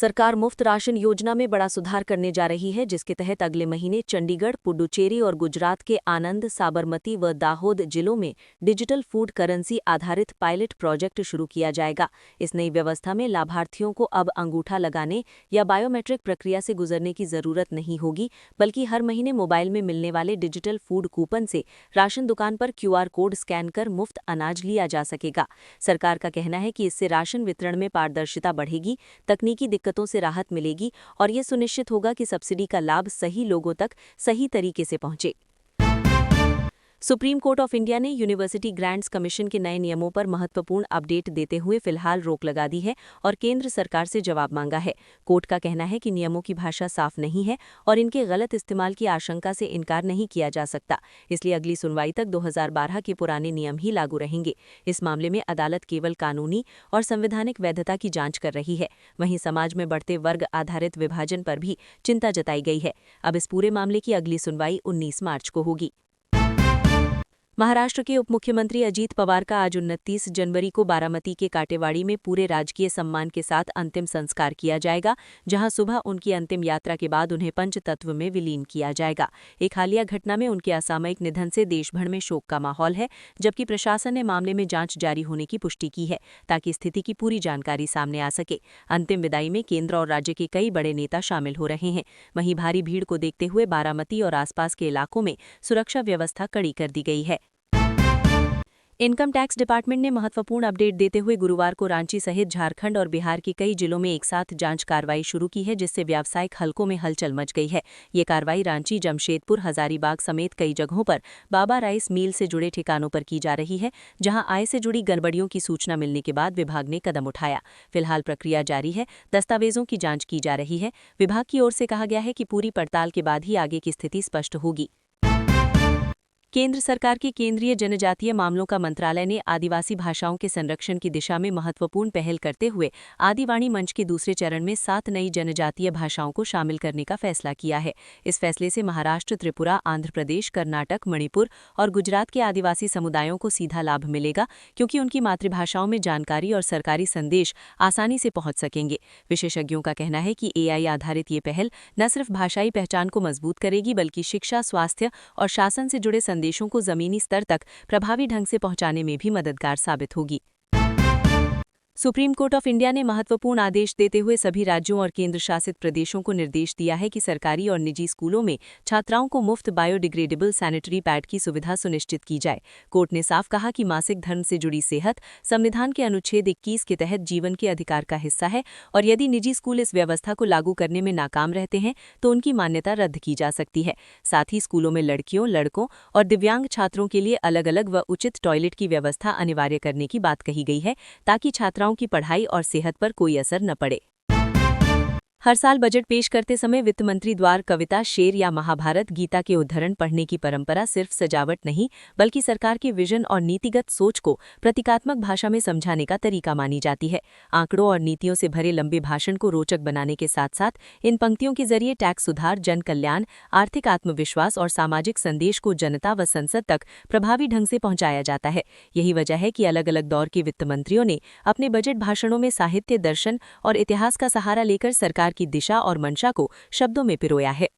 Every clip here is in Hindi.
सरकार मुफ्त राशन योजना में बड़ा सुधार करने जा रही है, जिसके तहत अगले महीने चंडीगढ़, पुडुचेरी और गुजरात के आनंद, साबरमती व दाहोद जिलों में डिजिटल फूड करेंसी आधारित पायलट प्रोजेक्ट शुरू किया जाएगा। इस नई व्यवस्था में लाभार्थियों को अब अंगूठा लगाने या बायोमेट्रिक प्रक्रिया से गुजरने की जरूरत नहीं होगी, बल्कि हर महीने मोबाइल में मिलने वाले डिजिटल फूड कूपन से राशन दुकान पर QR कोड स्कैन कर मुफ्त अनाज लिया जा सकेगा। सरकार का कहना है कि इससे राशन वितरण में पारदर्शिता बढ़ेगी, तकनीकी दिक्कतों से राहत मिलेगी और ये सुनिश्चित होगा कि सब्सिडी का लाभ सही लोगों तक सही तरीके से पहुंचे। सुप्रीम कोर्ट ऑफ इंडिया ने यूनिवर्सिटी ग्रांट्स कमीशन के नए नियमों पर महत्वपूर्ण अपडेट देते हुए फिलहाल रोक लगा दी है और केंद्र सरकार से जवाब मांगा है। कोर्ट का कहना है कि नियमों की भाषा साफ नहीं है और इनके गलत इस्तेमाल की आशंका से इनकार नहीं किया जा सकता, इसलिए अगली सुनवाई तक 2012 के पुराने नियम ही लागू रहेंगे। इस मामले में अदालत केवल कानूनी और संवैधानिक वैधता की जांच कर रही है। वहीं समाज में बढ़ते वर्ग आधारित विभाजन पर भी चिंता जताई गई है। अब इस पूरे मामले की अगली सुनवाई 19 मार्च को होगी। महाराष्ट्र के उपमुख्यमंत्री अजीत पवार का आज 29 जनवरी को बारामती के काटेवाड़ी में पूरे राजकीय सम्मान के साथ अंतिम संस्कार किया जाएगा, जहां सुबह उनकी अंतिम यात्रा के बाद उन्हें पंचतत्व में विलीन किया जाएगा। एक हालिया घटना में उनके असामयिक निधन से देशभर में शोक का माहौल है, जबकि प्रशासन ने मामले में जांच जारी होने की पुष्टि की है ताकि स्थिति की पूरी जानकारी सामने आ सके। अंतिम विदाई में केंद्र और राज्य के कई बड़े नेता शामिल हो रहे हैं। वहीं भारी भीड़ को देखते हुए बारामती और आसपास के इलाकों में सुरक्षा व्यवस्था कड़ी कर दी गई है। इनकम टैक्स डिपार्टमेंट ने महत्वपूर्ण अपडेट देते हुए गुरुवार को रांची सहित झारखंड और बिहार के कई जिलों में एक साथ जांच कार्रवाई शुरू की है, जिससे व्यावसायिक हलकों में हलचल मच गई है। ये कार्रवाई रांची, जमशेदपुर, हजारीबाग समेत कई जगहों पर बाबा राइस मिल से जुड़े ठिकानों पर की जा रही है, जहां आय से जुड़ी गड़बड़ियों की सूचना मिलने के बाद विभाग ने कदम उठाया। फिलहाल प्रक्रिया जारी है, दस्तावेजों की जांच की जा रही है। विभाग की ओर से कहा गया है कि पूरी पड़ताल के बाद ही आगे की स्थिति स्पष्ट होगी। केंद्र सरकार के केंद्रीय जनजातीय मामलों का मंत्रालय ने आदिवासी भाषाओं के संरक्षण की दिशा में महत्वपूर्ण पहल करते हुए आदिवाणी मंच के दूसरे चरण में 7 नई जनजातीय भाषाओं को शामिल करने का फैसला किया है। इस फैसले से महाराष्ट्र, त्रिपुरा, आंध्र प्रदेश, कर्नाटक, मणिपुर और गुजरात के आदिवासी समुदायों को सीधा लाभ मिलेगा, क्योंकि उनकी मातृभाषाओं में जानकारी और सरकारी संदेश आसानी से पहुंच सकेंगे। विशेषज्ञों का कहना है कि AI आधारित ये पहल न सिर्फ भाषाई पहचान को मजबूत करेगी, बल्कि शिक्षा, स्वास्थ्य और शासन से जुड़े संदेशों को जमीनी स्तर तक प्रभावी ढंग से पहुंचाने में भी मददगार साबित होगी। सुप्रीम कोर्ट ऑफ इंडिया ने महत्वपूर्ण आदेश देते हुए सभी राज्यों और केंद्र शासित प्रदेशों को निर्देश दिया है कि सरकारी और निजी स्कूलों में छात्राओं को मुफ्त बायोडिग्रेडेबल सैनिटरी पैड की सुविधा सुनिश्चित की जाए। कोर्ट ने साफ कहा कि मासिक धर्म से जुड़ी सेहत संविधान के अनुच्छेद 21 के तहत जीवन के अधिकार का हिस्सा है और यदि निजी स्कूल इस व्यवस्था को लागू करने में नाकाम रहते हैं तो उनकी मान्यता रद्द की जा सकती है। साथ ही स्कूलों में लड़कियों, लड़कों और दिव्यांग छात्रों के लिए अलग अलग व उचित टॉयलेट की व्यवस्था अनिवार्य करने की बात कही गई है, ताकि छात्राओं की पढ़ाई और सेहत पर कोई असर न पड़े। हर साल बजट पेश करते समय वित्त मंत्री द्वारा कविता, शेर या महाभारत, गीता के उद्धरण पढ़ने की परंपरा सिर्फ सजावट नहीं, बल्कि सरकार के विजन और नीतिगत सोच को प्रतीकात्मक भाषा में समझाने का तरीका मानी जाती है। आंकड़ों और नीतियों से भरे लंबे भाषण को रोचक बनाने के साथ साथ इन पंक्तियों के जरिए टैक्स सुधार, जन कल्याण, आर्थिक आत्मविश्वास और सामाजिक संदेश को जनता व संसद तक प्रभावी ढंग से पहुंचाया जाता है। यही वजह है कि अलग अलग दौर के वित्त मंत्रियों ने अपने बजट भाषणों में साहित्य, दर्शन और इतिहास का सहारा लेकर सरकार की दिशा और मंशा को शब्दों में पिरोया है।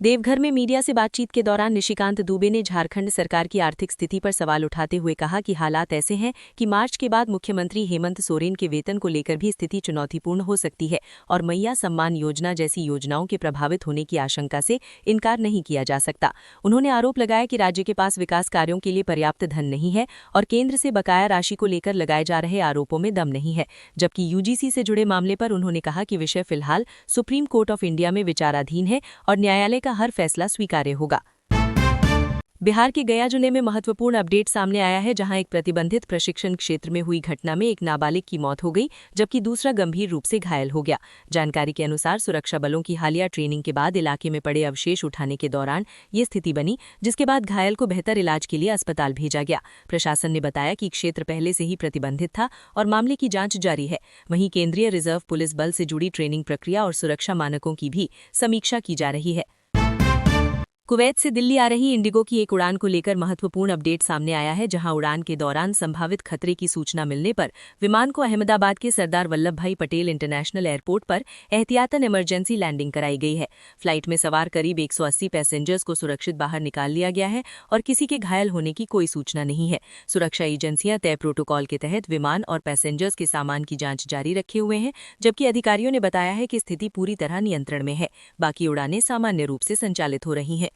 देवघर में मीडिया से बातचीत के दौरान निशिकांत दुबे ने झारखंड सरकार की आर्थिक स्थिति पर सवाल उठाते हुए कहा कि हालात ऐसे हैं कि मार्च के बाद मुख्यमंत्री हेमंत सोरेन के वेतन को लेकर भी स्थिति चुनौतीपूर्ण हो सकती है और मैया सम्मान योजना जैसी योजनाओं के प्रभावित होने की आशंका से इनकार नहीं किया जा सकता। उन्होंने आरोप लगाया कि राज्य के पास विकास कार्यों के लिए पर्याप्त धन नहीं है और केंद्र से बकाया राशि को लेकर लगाए जा रहे आरोपों में दम नहीं है। जबकि UGC से जुड़े मामले पर उन्होंने कहा कि विषय फिलहाल सुप्रीम कोर्ट ऑफ इंडिया में विचाराधीन है और न्यायालय हर फैसला स्वीकार्य होगा। बिहार के गया जिले में महत्वपूर्ण अपडेट सामने आया है, जहां एक प्रतिबंधित प्रशिक्षण क्षेत्र में हुई घटना में एक नाबालिग की मौत हो गई, जबकि दूसरा गंभीर रूप से घायल हो गया। जानकारी के अनुसार सुरक्षा बलों की हालिया ट्रेनिंग के बाद इलाके में पड़े अवशेष उठाने के दौरान ये स्थिति बनी, जिसके बाद घायल को बेहतर इलाज के लिए अस्पताल भेजा गया। प्रशासन ने बताया कि क्षेत्र पहले से ही प्रतिबंधित था और मामले की जांच जारी है। वहीं केंद्रीय रिजर्व पुलिस बल से जुड़ी ट्रेनिंग प्रक्रिया और सुरक्षा मानकों की भी समीक्षा की जा रही है। कुवैत से दिल्ली आ रही इंडिगो की एक उड़ान को लेकर महत्वपूर्ण अपडेट सामने आया है, जहां उड़ान के दौरान संभावित खतरे की सूचना मिलने पर विमान को अहमदाबाद के सरदार वल्लभ भाई पटेल इंटरनेशनल एयरपोर्ट पर एहतियातन इमरजेंसी लैंडिंग कराई गई है। फ्लाइट में सवार करीब 180 पैसेंजर्स को सुरक्षित बाहर निकाल लिया गया है और किसी के घायल होने की कोई सूचना नहीं है। सुरक्षा एजेंसियां तय प्रोटोकॉल के तहत विमान और पैसेंजर्स के सामान की जांच जारी रखे हुए हैं, जबकि अधिकारियों ने बताया है कि स्थिति पूरी तरह नियंत्रण में है। बाकी उड़ानें सामान्य रूप से संचालित हो रही हैं।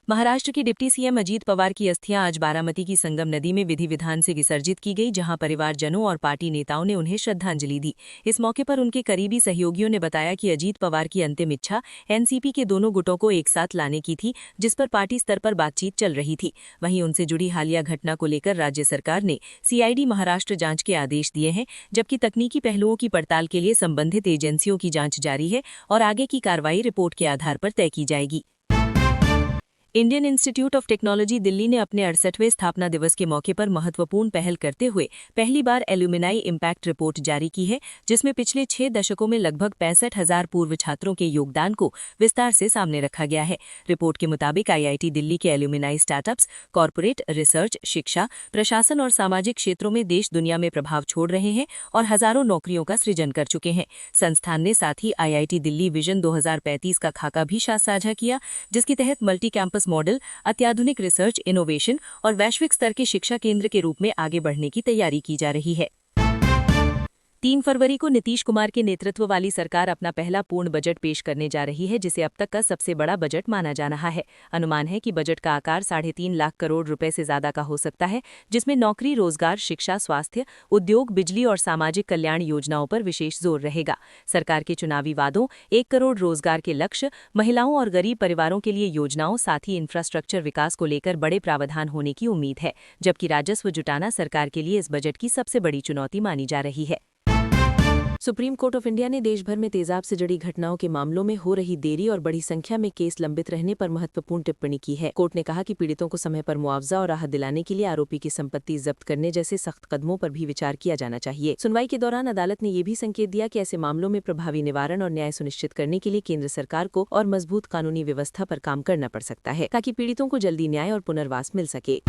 महाराष्ट्र की डिप्टी सीएम अजीत पवार की अस्थियां आज बारामती की संगम नदी में विधि विधान से विसर्जित की गई, जहां परिवारजनों और पार्टी नेताओं ने उन्हें श्रद्धांजलि दी। इस मौके पर उनके करीबी सहयोगियों ने बताया कि अजीत पवार की अंतिम इच्छा एनसीपी के दोनों गुटों को एक साथ लाने की थी, जिस पर पार्टी स्तर पर बातचीत चल रही थी। वहीं उनसे जुड़ी हालिया घटना को लेकर राज्य सरकार ने सीआईडी महाराष्ट्र जांच के आदेश दिए हैं, जबकि तकनीकी पहलुओं की पड़ताल के लिए संबंधित एजेंसियों की जांच जारी है और आगे की कार्रवाई रिपोर्ट के आधार पर तय की जाएगी। Indian institute of technology Delhi ने अपने 68वें स्थापना दिवस के मौके पर महत्वपूर्ण पहल करते हुए पहली बार एल्यूमिनाई इम्पैक्ट रिपोर्ट जारी की है, जिसमें पिछले 6 दशकों में लगभग 65,000 पूर्व छात्रों के योगदान को विस्तार से सामने रखा गया है। रिपोर्ट के मुताबिक आईआईटी दिल्ली के एल्यूमिनाई स्टार्टअप्स कॉरपोरेट, रिसर्च, शिक्षा, प्रशासन और सामाजिक क्षेत्रों में देश दुनिया में प्रभाव छोड़ रहे हैं और हजारों नौकरियों का सृजन कर चुके हैं। संस्थान ने साथ ही आईआईटी दिल्ली विजन 2035 का खाका भी साझा किया, जिसके तहत मल्टी कैंपस मॉडल, अत्याधुनिक रिसर्च, इनोवेशन और वैश्विक स्तर के शिक्षा केंद्र के रूप में आगे बढ़ने की तैयारी की जा रही है। 3 फरवरी को नीतीश कुमार के नेतृत्व वाली सरकार अपना पहला पूर्ण बजट पेश करने जा रही है, जिसे अब तक का सबसे बड़ा बजट माना जा रहा है। अनुमान है कि बजट का आकार 3.5 लाख करोड़ रुपए से ज्यादा का हो सकता है, जिसमें नौकरी, रोजगार, शिक्षा, स्वास्थ्य, उद्योग, बिजली और सामाजिक कल्याण योजनाओं पर विशेष जोर रहेगा। सरकार के चुनावी वादों, 1 करोड़ रोजगार के लक्ष्य, महिलाओं और गरीब परिवारों के लिए योजनाओं, साथ ही इंफ्रास्ट्रक्चर विकास को लेकर बड़े प्रावधान होने की उम्मीद है, जबकि राजस्व जुटाना सरकार के लिए इस बजट की सबसे बड़ी चुनौती मानी जा रही है। सुप्रीम कोर्ट ऑफ इंडिया ने देश भर में तेजाब से जुड़ी घटनाओं के मामलों में हो रही देरी और बड़ी संख्या में केस लंबित रहने पर महत्वपूर्ण टिप्पणी की है। कोर्ट ने कहा कि पीड़ितों को समय पर मुआवजा और राहत दिलाने के लिए आरोपी की संपत्ति जब्त करने जैसे सख्त कदमों पर भी विचार किया जाना चाहिए। सुनवाई के दौरान अदालत ने यह भी संकेत दिया कि ऐसे मामलों में प्रभावी निवारण और न्याय सुनिश्चित करने के लिए केंद्र सरकार को और मजबूत कानूनी व्यवस्था पर काम करना पड़ सकता है, ताकि पीड़ितों को जल्दी न्याय और पुनर्वास मिल सके।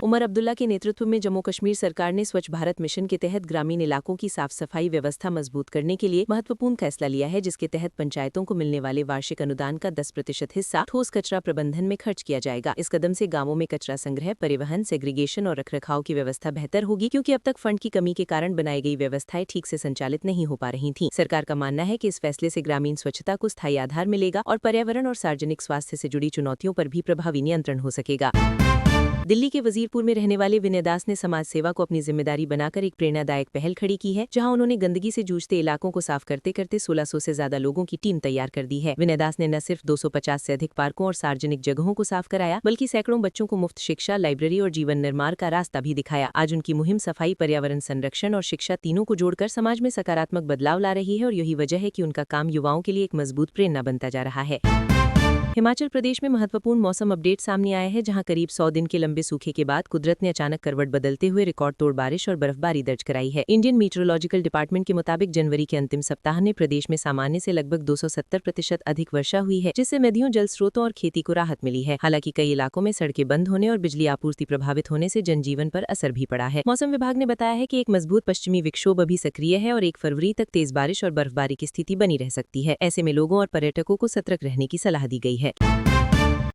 उमर अब्दुल्ला के नेतृत्व में जम्मू कश्मीर सरकार ने स्वच्छ भारत मिशन के तहत ग्रामीण इलाकों की साफ सफाई व्यवस्था मजबूत करने के लिए महत्वपूर्ण फैसला लिया है, जिसके तहत पंचायतों को मिलने वाले वार्षिक अनुदान का 10% हिस्सा ठोस कचरा प्रबंधन में खर्च किया जाएगा। इस कदम से गांवों में कचरा संग्रह, परिवहन, सेग्रीगेशन और रखरखाव की व्यवस्था बेहतर होगी, क्योंकि अब तक फंड की कमी के कारण बनाई गई व्यवस्थाएं ठीक से संचालित नहीं हो पा रही थीं। सरकार का मानना है कि इस फैसले से ग्रामीण स्वच्छता को स्थायी आधार मिलेगा और पर्यावरण और सार्वजनिक स्वास्थ्य से जुड़ी चुनौतियों पर भी प्रभावी नियंत्रण हो सकेगा। दिल्ली के वजीरपुर में रहने वाले विनय दास ने समाज सेवा को अपनी जिम्मेदारी बनाकर एक प्रेरणादायक पहल खड़ी की है, जहां उन्होंने गंदगी से जूझते इलाकों को साफ करते करते 1600 से ज्यादा लोगों की टीम तैयार कर दी है। विनय दास ने न सिर्फ 250 से अधिक पार्कों और सार्वजनिक जगहों को साफ कराया, बल्कि सैकड़ों बच्चों को मुफ्त शिक्षा, लाइब्रेरी और जीवन निर्माण का रास्ता भी दिखाया। आज उनकी मुहिम सफाई, पर्यावरण संरक्षण और शिक्षा तीनों को जोड़कर समाज में सकारात्मक बदलाव ला रही है और यही वजह है कि उनका काम युवाओं के लिए एक मजबूत प्रेरणा बनता जा रहा है। हिमाचल प्रदेश में महत्वपूर्ण मौसम अपडेट सामने आया है, जहां करीब 100 दिन के लंबे सूखे के बाद कुदरत ने अचानक करवट बदलते हुए रिकॉर्ड तोड़ बारिश और बर्फबारी दर्ज कराई है। इंडियन मीटरोलॉजिकल डिपार्टमेंट के मुताबिक जनवरी के अंतिम सप्ताह में प्रदेश में सामान्य से लगभग 270% अधिक वर्षा हुई है, जिससे नदियों, जल स्रोतों और खेती को राहत मिली है। हालांकि कई इलाकों में सड़कें बंद होने और बिजली आपूर्ति प्रभावित होने से जनजीवन पर असर भी पड़ा है। मौसम विभाग ने बताया है कि एक मजबूत पश्चिमी विक्षोभ अभी सक्रिय है और 1 फरवरी तक तेज बारिश और बर्फबारी की स्थिति बनी रह सकती है। ऐसे में लोगों और पर्यटकों को सतर्क रहने की सलाह दी गई है।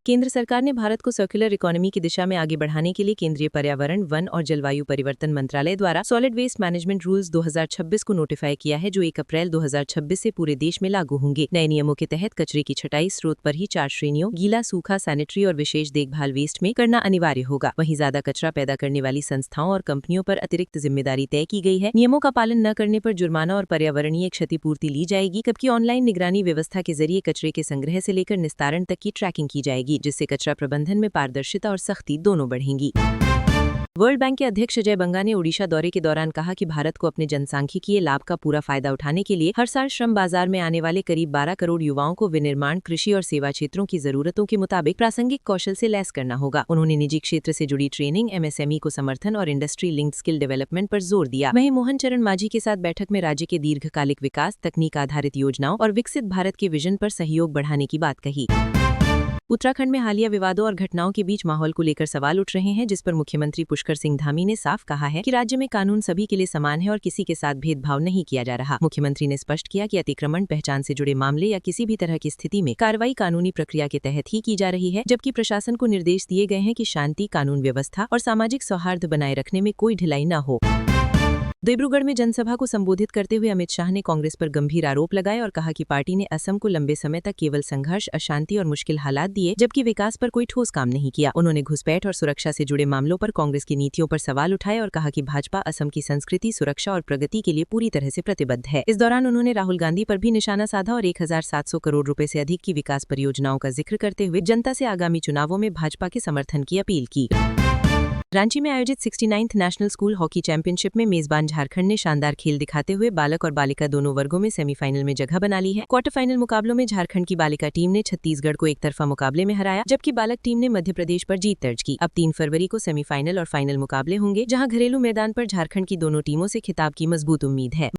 केंद्र सरकार ने भारत को सर्कुलर इकोनॉमी की दिशा में आगे बढ़ाने के लिए केंद्रीय पर्यावरण, वन और जलवायु परिवर्तन मंत्रालय द्वारा सॉलिड वेस्ट मैनेजमेंट रूल्स 2026 को नोटिफाई किया है, जो 1 अप्रैल 2026 से पूरे देश में लागू होंगे। नए नियमों के तहत कचरे की छटाई स्रोत पर ही 4 श्रेणियों गीला, सूखा, सैनिटरी और विशेष देखभाल वेस्ट में करना अनिवार्य होगा। वहीं ज्यादा कचरा पैदा करने वाली संस्थाओं और कंपनियों पर अतिरिक्त जिम्मेदारी तय की गई है। नियमों का पालन न करने पर जुर्माना और पर्यावरणीय क्षतिपूर्ति ली जाएगी, जबकि ऑनलाइन निगरानी व्यवस्था के जरिए कचरे के संग्रह से लेकर निस्तारण तक की ट्रैकिंग की जाएगी, जिससे कचरा प्रबंधन में पारदर्शिता और सख्ती दोनों बढ़ेंगी। वर्ल्ड बैंक के अध्यक्ष अजय बंगा ने ओडिशा दौरे के दौरान कहा कि भारत को अपने जनसांख्यिकीय लाभ का पूरा फायदा उठाने के लिए हर साल श्रम बाजार में आने वाले करीब 12 करोड़ युवाओं को विनिर्माण, कृषि और सेवा क्षेत्रों की जरूरतों के मुताबिक प्रासंगिक कौशल से लैस करना होगा। उन्होंने निजी क्षेत्र से जुड़ी ट्रेनिंग, एमएसएमई को समर्थन और इंडस्ट्री लिंक्ड स्किल डेवलपमेंट पर जोर दिया। वहीं मोहन चरण मांझी के साथ बैठक में राज्य के दीर्घकालिक विकास, तकनीक आधारित योजनाओं और विकसित भारत के विजन पर सहयोग बढ़ाने की बात कही। उत्तराखंड में हालिया विवादों और घटनाओं के बीच माहौल को लेकर सवाल उठ रहे हैं, जिस पर मुख्यमंत्री पुष्कर सिंह धामी ने साफ कहा है कि राज्य में कानून सभी के लिए समान है और किसी के साथ भेदभाव नहीं किया जा रहा। मुख्यमंत्री ने स्पष्ट किया कि अतिक्रमण, पहचान से जुड़े मामले या किसी भी तरह की स्थिति में कार्रवाई कानूनी प्रक्रिया के तहत ही की जा रही है, जबकि प्रशासन को निर्देश दिए गए हैं कि शांति, कानून व्यवस्था और सामाजिक सौहार्द बनाए रखने में कोई ढिलाई न हो। डिब्रूगढ़ में जनसभा को संबोधित करते हुए अमित शाह ने कांग्रेस पर गंभीर आरोप लगाए और कहा कि पार्टी ने असम को लंबे समय तक केवल संघर्ष, अशांति और मुश्किल हालात दिए, जबकि विकास पर कोई ठोस काम नहीं किया। उन्होंने घुसपैठ और सुरक्षा से जुड़े मामलों पर कांग्रेस की नीतियों पर सवाल उठाए और कहा कि भाजपा असम की संस्कृति, सुरक्षा और प्रगति के लिए पूरी तरह से प्रतिबद्ध है। इस दौरान उन्होंने राहुल गांधी पर भी निशाना साधा और 1700 करोड़ रुपए से अधिक की विकास परियोजनाओं का जिक्र करते हुए जनता से आगामी चुनावों में भाजपा के समर्थन की अपील की। रांची में आयोजित 69th national school hockey championship में मेजबान झारखंड ने शानदार खेल दिखाते हुए बालक और बालिका दोनों वर्गों में सेमीफाइनल में जगह बना ली है। क्वार्टर फाइनल मुकाबलों में झारखंड की बालिका टीम ने छत्तीसगढ़ को एक तरफा मुकाबले में हराया, जबकि बालक टीम ने मध्य प्रदेश पर जीत दर्ज की। अब 3 फरवरी को सेमीफाइनल और फाइनल मुकाबले होंगे, जहां घरेलू मैदान पर झारखंड की दोनों टीमों से खिताब की मजबूत उम्मीद है।